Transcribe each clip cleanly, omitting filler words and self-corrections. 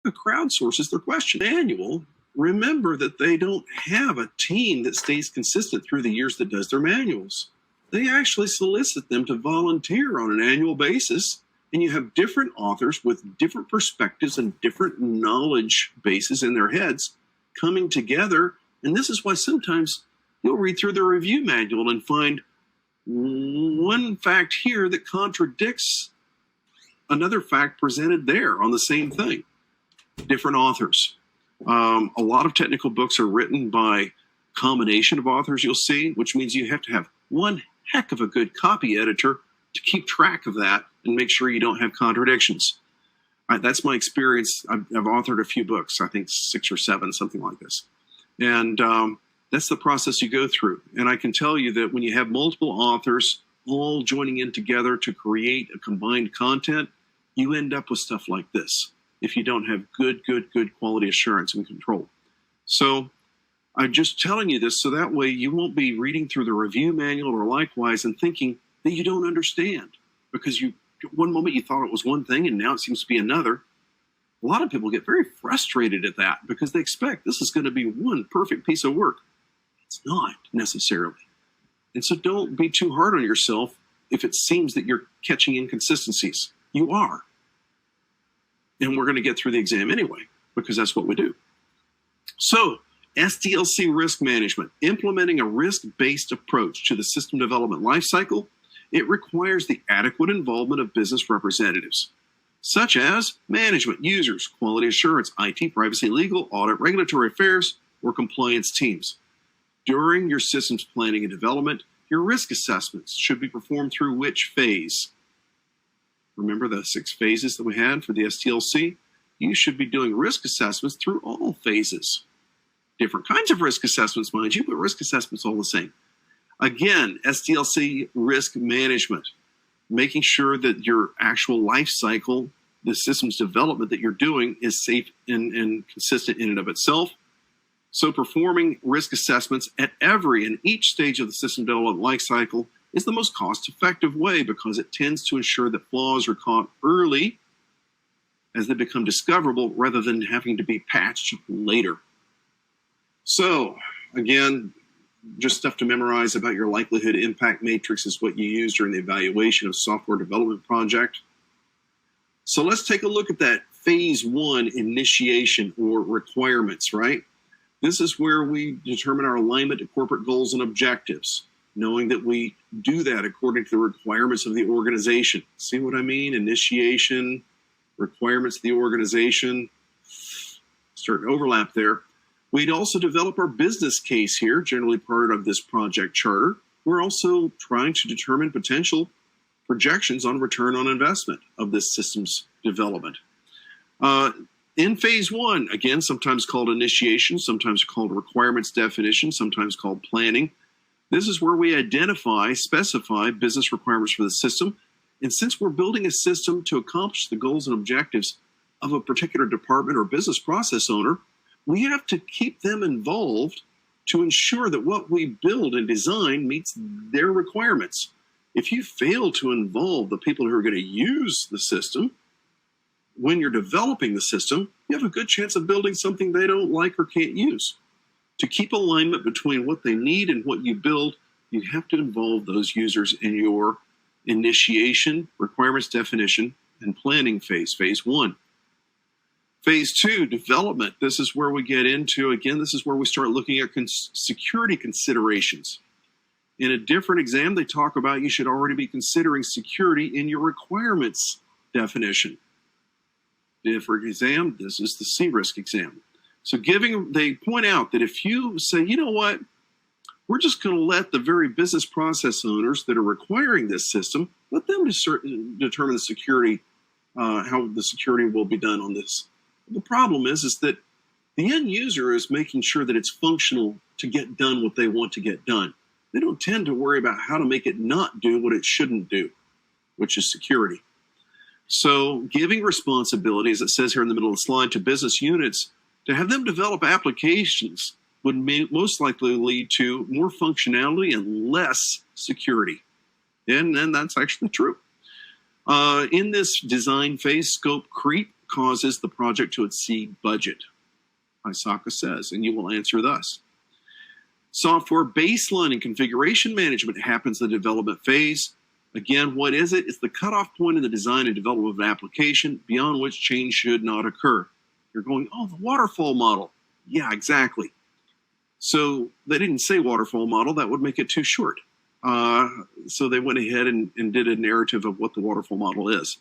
crowdsources their question manual. Remember that they don't have a team that stays consistent through the years that does their manuals. They actually solicit them to volunteer on an annual basis, and you have different authors with different perspectives and different knowledge bases in their heads coming together. And this is why sometimes you'll read through the review manual and find one fact here that contradicts another fact presented there on the same thing. Different authors. A lot of technical books are written by combination of authors, you'll see, which means you have to have one heck of a good copy editor to keep track of that and make sure you don't have contradictions. That's my experience. I've authored a few books, I think 6 or 7, something like this. And that's the process you go through. And I can tell you that when you have multiple authors all joining in together to create a combined content, you end up with stuff like this if you don't have good quality assurance and control. So I'm just telling you this so that way you won't be reading through the review manual or likewise and thinking that you don't understand because one moment you thought it was one thing and now it seems to be another. A lot of people get very frustrated at that because they expect this is going to be one perfect piece of work. It's not necessarily. And so don't be too hard on yourself if it seems that you're catching inconsistencies. You are. And we're going to get through the exam anyway, because that's what we do. So, SDLC risk management, implementing a risk-based approach to the system development lifecycle, it requires the adequate involvement of business representatives, such as management, users, quality assurance, IT, privacy, legal, audit, regulatory affairs, or compliance teams. During your systems planning and development, your risk assessments should be performed through which phase? Remember the 6 phases that we had for the SDLC? You should be doing risk assessments through all phases. Different kinds of risk assessments, mind you, but risk assessments all the same. Again, SDLC risk management, making sure that your actual life cycle, the systems development that you're doing is safe and consistent in and of itself. So performing risk assessments at every and each stage of the system development life cycle is the most cost-effective way because it tends to ensure that flaws are caught early as they become discoverable rather than having to be patched later. So, again, just stuff to memorize about your likelihood impact matrix is what you use during the evaluation of software development project. So let's take a look at that phase 1 initiation or requirements, right? This is where we determine our alignment to corporate goals and objectives, knowing that we do that according to the requirements of the organization. See what I mean? Initiation, requirements of the organization, certain overlap there. We'd also develop our business case here, generally part of this project charter. We're also trying to determine potential projections on return on investment of this systems development. In phase 1, again, sometimes called initiation, sometimes called requirements definition, sometimes called planning. This is where we specify business requirements for the system. And since we're building a system to accomplish the goals and objectives of a particular department or business process owner, we have to keep them involved to ensure that what we build and design meets their requirements. If you fail to involve the people who are going to use the system, when you're developing the system, you have a good chance of building something they don't like or can't use. To keep alignment between what they need and what you build, you have to involve those users in your initiation, requirements definition, and planning phase, phase 1. Phase 2, development. This is where we get into, again, this is where we start looking at security considerations. In a different exam, they talk about you should already be considering security in your requirements definition. Different exam, this is the CRISC exam. So they point out that if you say, you know what, we're just going to let the very business process owners that are requiring this system, let them determine the security, how the security will be done on this. The problem is that the end user is making sure that it's functional to get done what they want to get done. They don't tend to worry about how to make it not do what it shouldn't do, which is security. So giving responsibility, as it says here in the middle of the slide, to business units, to have them develop applications would most likely lead to more functionality and less security. And that's actually true. In this design phase, scope creep, causes the project to exceed budget? ISACA says, and you will answer thus. Software baseline and configuration management happens in the development phase. Again, what is it? It's the cutoff point in the design and development of an application beyond which change should not occur. You're going, oh, the waterfall model. Yeah, exactly. So they didn't say waterfall model. That would make it too short. So they went ahead and did a narrative of what the waterfall model is.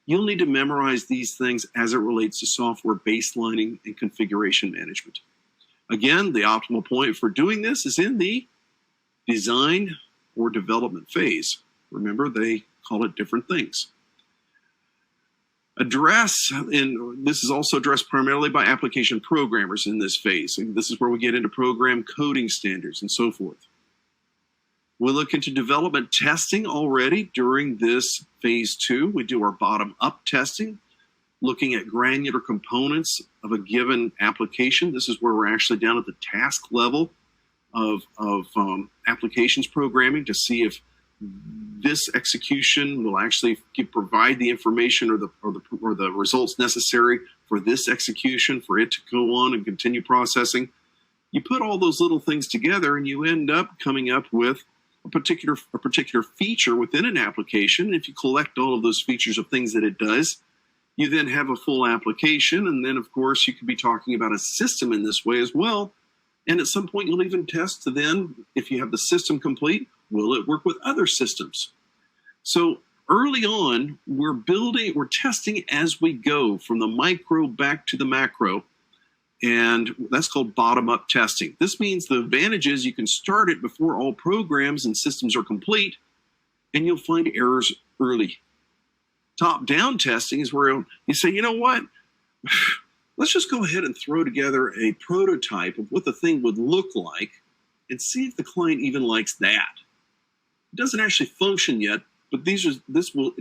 You'll need to memorize these things as it relates to software baselining and configuration management. Again, the optimal point for doing this is in the design or development phase. Remember, they call it different things. And this is also addressed primarily by application programmers in this phase. And this is where we get into program coding standards and so forth. We'll look into development testing already during this phase 2. We do our bottom-up testing, looking at granular components of a given application. This is where we're actually down at the task level of applications programming to see if this execution will actually provide the information or the results necessary for this execution, for it to go on and continue processing. You put all those little things together and you end up coming up with a particular feature within an application. If you collect all of those features of things that it does, you then have a full application. And then, of course, you could be talking about a system in this way as well. And at some point, you'll even test to then, if you have the system complete, will it work with other systems? So early on, we're testing as we go from the micro back to the macro. And that's called bottom-up testing. This means the advantage is you can start it before all programs and systems are complete, and you'll find errors early. Top-down testing is where you say, you know what? Let's just go ahead and throw together a prototype of what the thing would look like and see if the client even likes that. It doesn't actually function yet, but this will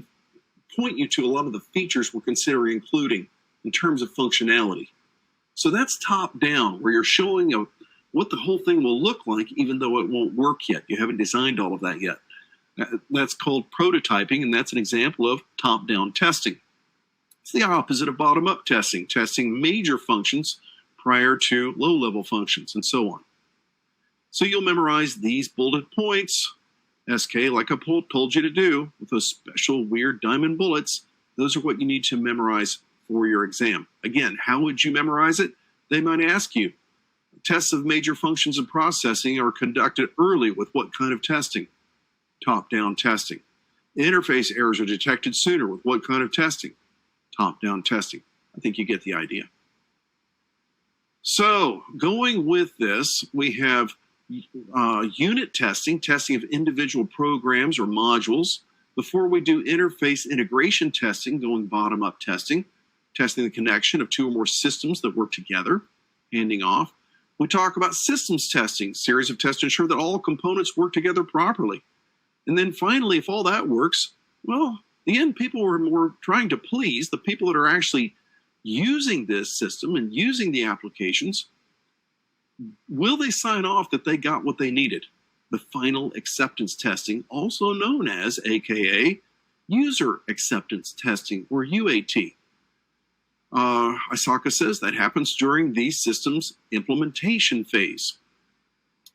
point you to a lot of the features we're considering including in terms of functionality. So that's top-down, where you're showing what the whole thing will look like, even though it won't work yet. You haven't designed all of that yet. That's called prototyping, and that's an example of top-down testing. It's the opposite of bottom-up testing, testing major functions prior to low-level functions, and so on. So you'll memorize these bullet points, SK, like I told you to do, with those special weird diamond bullets. Those are what you need to memorize for your exam. Again, how would you memorize it? They might ask you. Tests of major functions of processing are conducted early with what kind of testing? Top-down testing. Interface errors are detected sooner with what kind of testing? Top-down testing. I think you get the idea. So, going with this, we have unit testing, testing of individual programs or modules. Before we do interface integration testing, going bottom-up testing, testing the connection of two or more systems that work together, handing off. We talk about systems testing, series of tests to ensure that all components work together properly. And then finally, if all that works, well, the end people we're trying to please, the people that are actually using this system and using the applications, will they sign off that they got what they needed? The final acceptance testing, also known as, AKA, user acceptance testing, or UAT. ISACA says that happens during the system's implementation phase.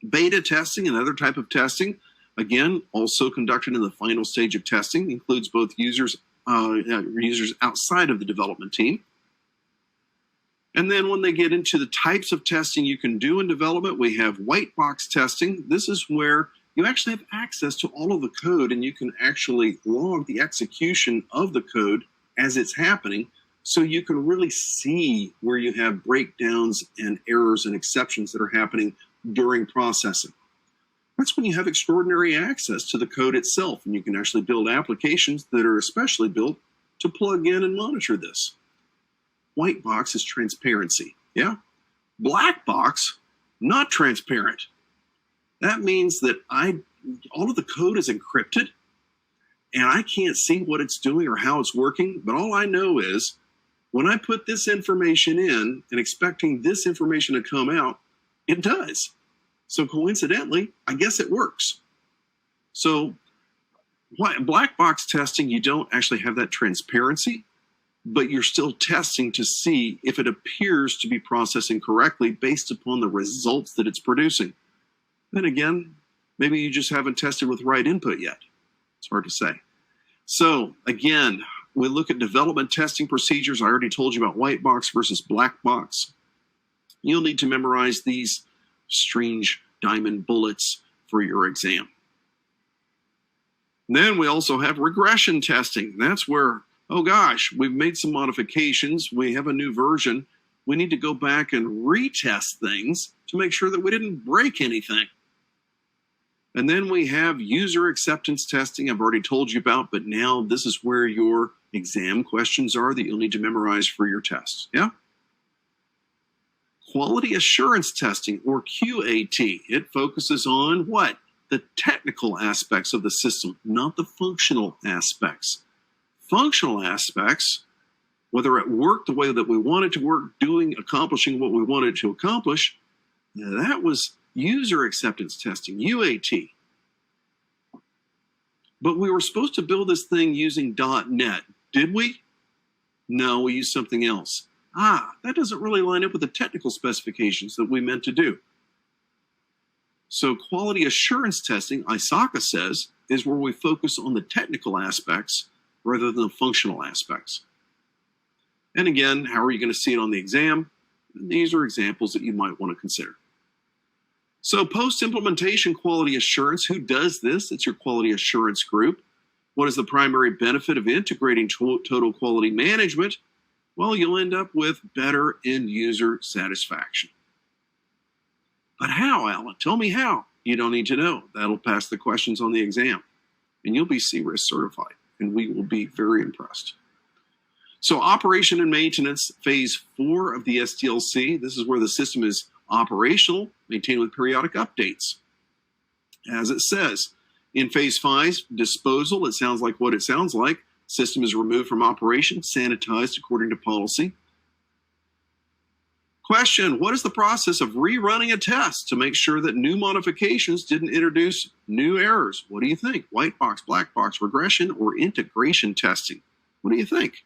Beta testing, another type of testing, again, also conducted in the final stage of testing, includes both users outside of the development team. And then when they get into the types of testing you can do in development, we have white box testing. This is where you actually have access to all of the code and you can actually log the execution of the code as it's happening, so you can really see where you have breakdowns and errors and exceptions that are happening during processing. That's when you have extraordinary access to the code itself, and you can actually build applications that are especially built to plug in and monitor this. White box is transparency, yeah? Black box, not transparent. That means that all of the code is encrypted, and I can't see what it's doing or how it's working, but all I know is when I put this information in and expecting this information to come out, it does. So coincidentally, I guess it works. So black box testing, you don't actually have that transparency. but you're still testing to see if it appears to be processing correctly based upon the results that it's producing. Then again, maybe you just haven't tested with the right input yet. It's hard to say. So again, we look at development testing procedures. I already told you about white box versus black box. You'll need to memorize these strange diamond bullets for your exam. And then we also have regression testing. That's where, oh gosh, we've made some modifications. We have a new version. We need to go back and retest things to make sure that we didn't break anything. And then we have user acceptance testing I've already told you about, but now this is where your exam questions are that you'll need to memorize for your tests. Yeah? Quality assurance testing, or QAT. It focuses on what? The technical aspects of the system, not the functional aspects. Functional aspects, whether it worked the way that we wanted to work, accomplishing what we wanted to accomplish, that was user acceptance testing, UAT. But we were supposed to build this thing using .NET. Did we? No, we used something else. That doesn't really line up with the technical specifications that we meant to do. So quality assurance testing, ISACA says, is where we focus on the technical aspects rather than the functional aspects. And again, how are you going to see it on the exam? These are examples that you might want to consider. So post-implementation quality assurance, who does this? It's your quality assurance group. What is the primary benefit of integrating total quality management? Well, you'll end up with better end user satisfaction. But how, Alan? Tell me how. You don't need to know. That'll pass the questions on the exam. And you'll be CRISC certified. And we will be very impressed. So operation and maintenance, phase 4 of the SDLC. This is where the system is operational, maintained with periodic updates. As it says, in phase 5, disposal, it sounds like what it sounds like. System is removed from operation, sanitized according to policy. Question, what is the process of rerunning a test to make sure that new modifications didn't introduce new errors? What do you think? White box, black box, regression, or integration testing? What do you think?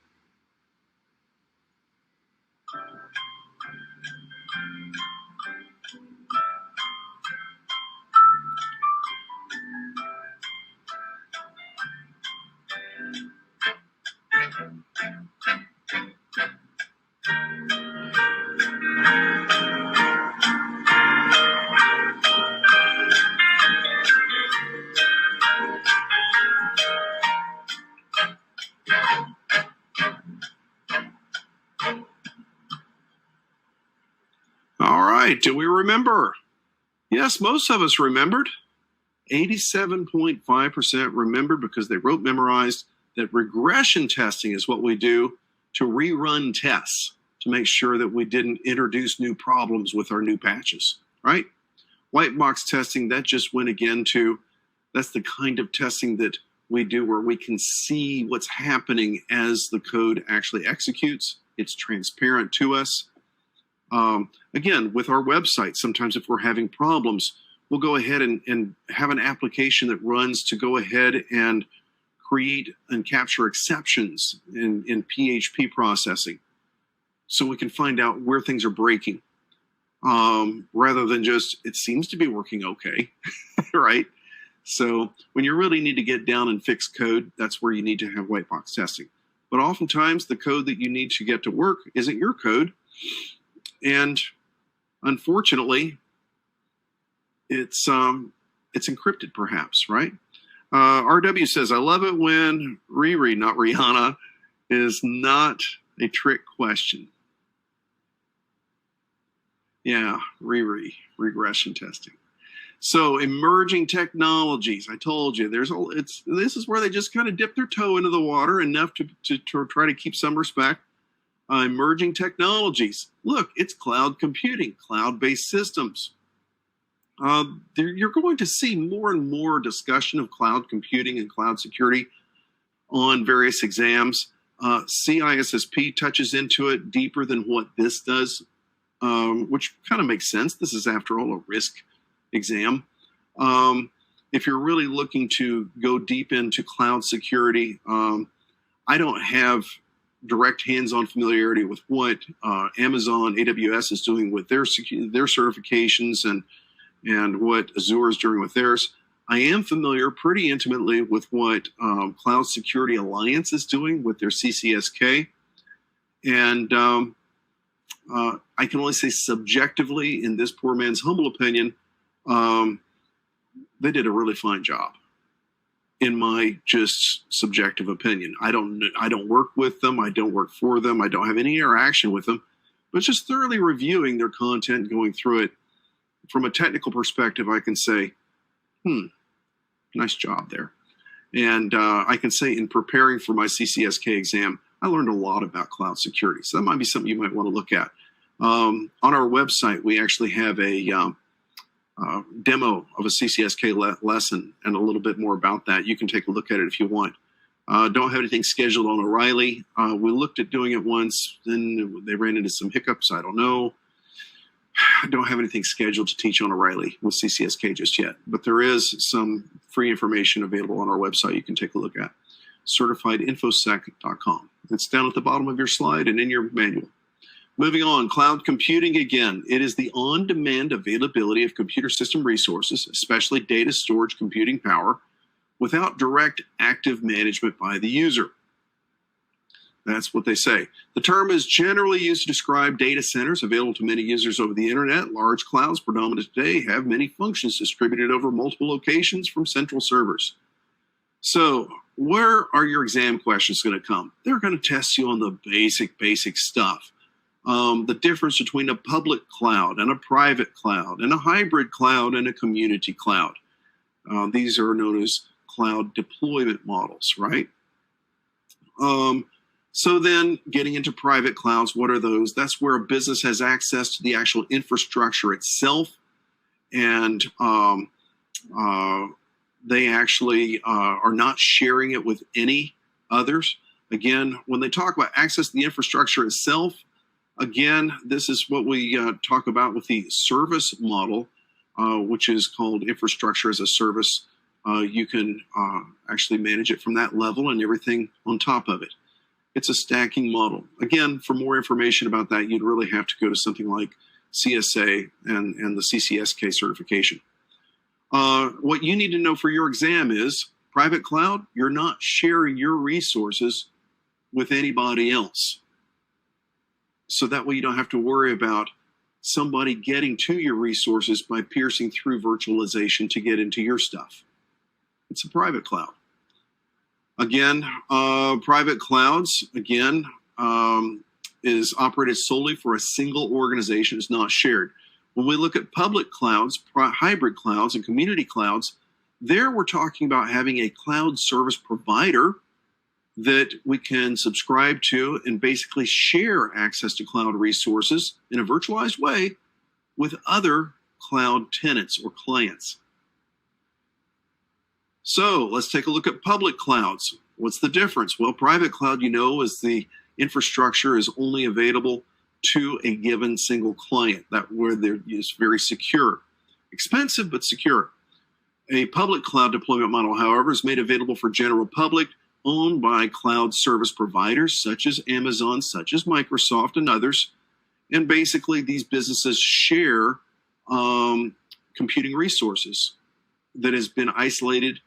All right, do we remember? Yes, most of us remembered. 87.5% remembered because they wrote memorized that regression testing is what we do to rerun tests to make sure that we didn't introduce new problems with our new patches, right? White box testing, that just went again to, that's the kind of testing that we do where we can see what's happening as the code actually executes. It's transparent to us. Again, with our website, sometimes if we're having problems, we'll go ahead and have an application that runs to go ahead and create and capture exceptions in PHP processing so we can find out where things are breaking rather than just, it seems to be working okay, right? So when you really need to get down and fix code, that's where you need to have white box testing. But oftentimes the code that you need to get to work isn't your code. And unfortunately, it's encrypted perhaps, right? RW says, I love it when Riri, not Rihanna, is not a trick question. Yeah, Riri, regression testing. So emerging technologies, I told you, this is where they just kind of dip their toe into the water enough to try to keep some respect. Emerging technologies. Look, it's cloud computing, cloud-based systems. You're going to see more and more discussion of cloud computing and cloud security on various exams. CISSP touches into it deeper than what this does, which kind of makes sense. This is, after all, a RISC exam. If you're really looking to go deep into cloud security, I don't have direct hands-on familiarity with what Amazon AWS is doing with their certifications and what Azure is doing with theirs. I am familiar pretty intimately with what Cloud Security Alliance is doing with their CCSK. And I can only say subjectively, in this poor man's humble opinion, they did a really fine job. In my just subjective opinion, I don't work with them. I don't work for them. I don't have any interaction with them, but just thoroughly reviewing their content, going through it from a technical perspective, I can say, nice job there. And I can say in preparing for my CCSK exam, I learned a lot about cloud security. So that might be something you might want to look at. On our website, we actually have a demo of a CCSK lesson and a little bit more about that. You can take a look at it if you want. Don't have anything scheduled on O'Reilly. We looked at doing it once, then they ran into some hiccups. I don't know. I don't have anything scheduled to teach on O'Reilly with CCSK just yet, but there is some free information available on our website you can take a look at, certifiedinfosec.com. It's down at the bottom of your slide and in your manual. Moving on, cloud computing again. It is the on-demand availability of computer system resources, especially data storage computing power, without direct active management by the user. That's what they say. The term is generally used to describe data centers available to many users over the internet. Large clouds predominant today have many functions distributed over multiple locations from central servers. So where are your exam questions going to come? They're going to test you on the basic stuff. The difference between a public cloud and a private cloud and a hybrid cloud and a community cloud. These are known as cloud deployment models, right? So then getting into private clouds, what are those? That's where a business has access to the actual infrastructure itself, and they actually are not sharing it with any others. Again, when they talk about access to the infrastructure itself, again, this is what we talk about with the service model, which is called infrastructure as a service. You can actually manage it from that level and everything on top of it. It's a stacking model. Again, for more information about that, you'd really have to go to something like CSA and the CCSK certification. What you need to know for your exam is private cloud, you're not sharing your resources with anybody else. So that way you don't have to worry about somebody getting to your resources by piercing through virtualization to get into your stuff. It's a private cloud. Again, private clouds, again, is operated solely for a single organization. It's not shared. When we look at public clouds, hybrid clouds, and community clouds, there we're talking about having a cloud service provider that we can subscribe to and basically share access to cloud resources in a virtualized way with other cloud tenants or clients. So let's take a look at public clouds. What's the difference? Well, private cloud, you know, is the infrastructure is only available to a given single client, that where it's very secure. Expensive, but secure. A public cloud deployment model, however, is made available for general public, owned by cloud service providers such as Amazon, such as Microsoft, and others. And basically, these businesses share computing resources that has been isolated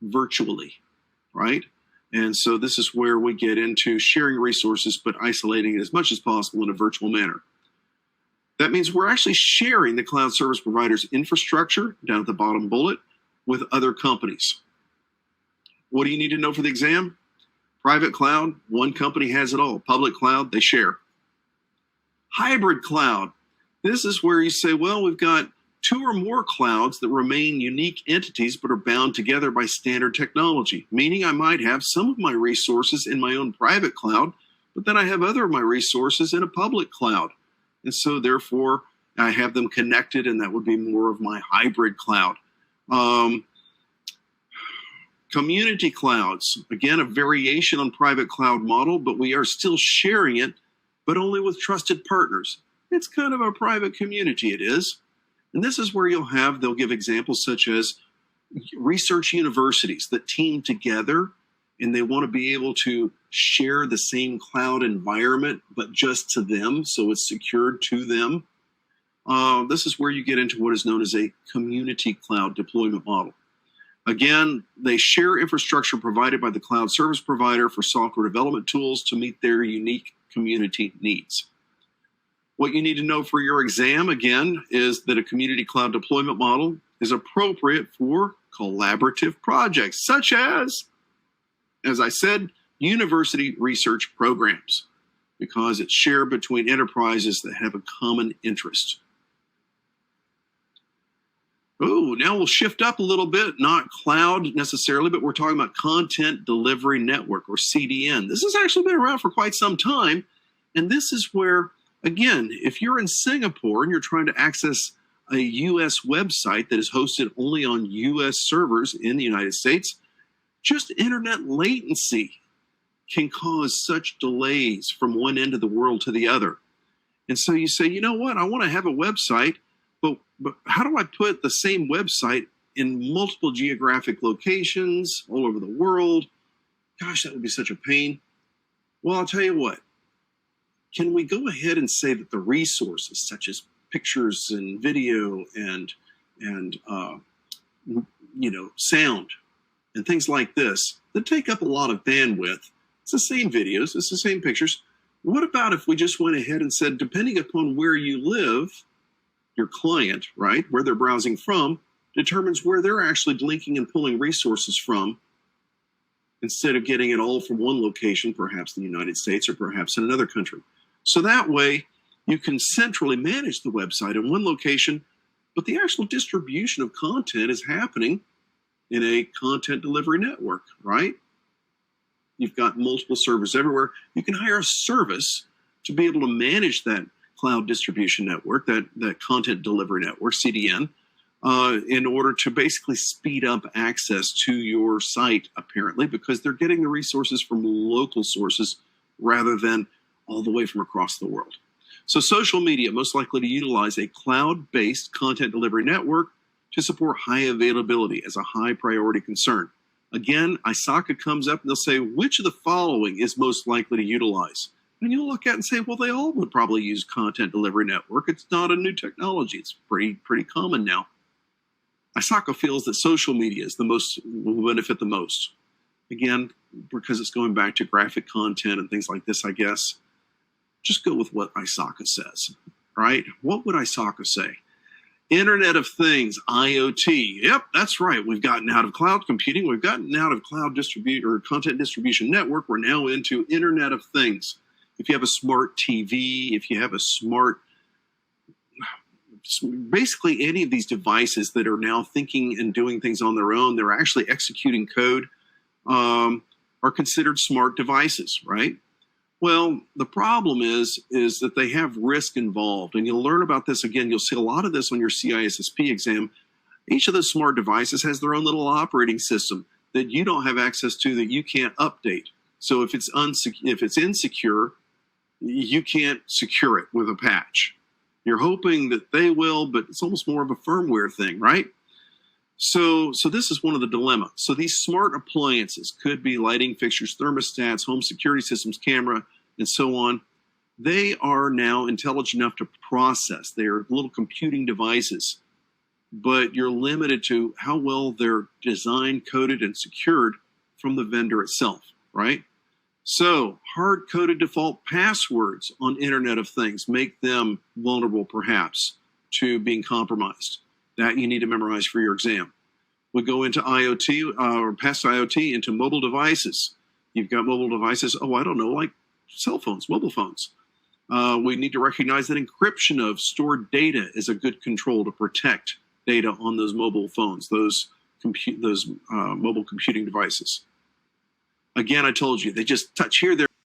virtually, right? And so this is where we get into sharing resources, but isolating it as much as possible in a virtual manner. That means we're actually sharing the cloud service provider's infrastructure, down at the bottom bullet, with other companies. What do you need to know for the exam? Private cloud, one company has it all. Public cloud, they share. Hybrid cloud, this is where you say, well, we've got two or more clouds that remain unique entities but are bound together by standard technology, meaning I might have some of my resources in my own private cloud, but then I have other of my resources in a public cloud. And so therefore, I have them connected, and that would be more of my hybrid cloud. Community clouds, again, a variation on private cloud model, but we are still sharing it, but only with trusted partners. It's kind of a private community, it is. And this is where they'll give examples such as research universities that team together and they want to be able to share the same cloud environment, but just to them, so it's secured to them. This is where you get into what is known as a community cloud deployment model. Again, they share infrastructure provided by the cloud service provider for software development tools to meet their unique community needs. What you need to know for your exam, again, is that a community cloud deployment model is appropriate for collaborative projects, such as I said, university research programs, because it's shared between enterprises that have a common interest. Oh, now we'll shift up a little bit, not cloud necessarily, but we're talking about Content Delivery Network, or CDN. This has actually been around for quite some time, and this is where, again, if you're in Singapore and you're trying to access a U.S. website that is hosted only on U.S. servers in the United States, just internet latency can cause such delays from one end of the world to the other. And so you say, you know what, I want to have a website, but how do I put the same website in multiple geographic locations all over the world? Gosh, that would be such a pain. Well, I'll tell you what. Can we go ahead and say that the resources, such as pictures and video and sound and things like this, that take up a lot of bandwidth, it's the same videos, it's the same pictures. What about if we just went ahead and said, depending upon where you live, your client, right, where they're browsing from, determines where they're actually linking and pulling resources from, instead of getting it all from one location, perhaps in the United States or perhaps in another country. So that way, you can centrally manage the website in one location, but the actual distribution of content is happening in a content delivery network, right? You've got multiple servers everywhere. You can hire a service to be able to manage that cloud distribution network, that content delivery network, CDN, in order to basically speed up access to your site, apparently, because they're getting the resources from local sources rather than all the way from across the world. So social media most likely to utilize a cloud-based content delivery network to support high availability as a high priority concern. Again, ISACA comes up and they'll say, which of the following is most likely to utilize? And you'll look at it and say, well, they all would probably use content delivery network. It's not a new technology. It's pretty common now. ISACA feels that social media is the most, will benefit the most. Again, because it's going back to graphic content and things like this, I guess. Just go with what ISACA says, right? What would ISACA say? Internet of Things, IoT. Yep, that's right. We've gotten out of cloud computing. We've gotten out of cloud content distribution network. We're now into Internet of Things. If you have a smart TV, if you have a basically any of these devices that are now thinking and doing things on their own, they're actually executing code, are considered smart devices, right? Well, the problem is that they have risk involved, and you'll learn about this again. You'll see a lot of this on your CISSP exam. Each of those smart devices has their own little operating system that you don't have access to, that you can't update. So if it's insecure, you can't secure it with a patch. You're hoping that they will, but it's almost more of a firmware thing, right? So this is one of the dilemmas. So these smart appliances could be lighting fixtures, thermostats, home security systems, camera, and so on. They are now intelligent enough to process. They're little computing devices, but you're limited to how well they're designed, coded, and secured from the vendor itself, right? So hard-coded default passwords on Internet of Things make them vulnerable, perhaps, to being compromised. That you need to memorize for your exam. We go into IoT, or past IoT, into mobile devices. You've got mobile devices, like cell phones, mobile phones. We need to recognize that encryption of stored data is a good control to protect data on those mobile phones, those mobile computing devices. Again, I told you, they just touch here, there,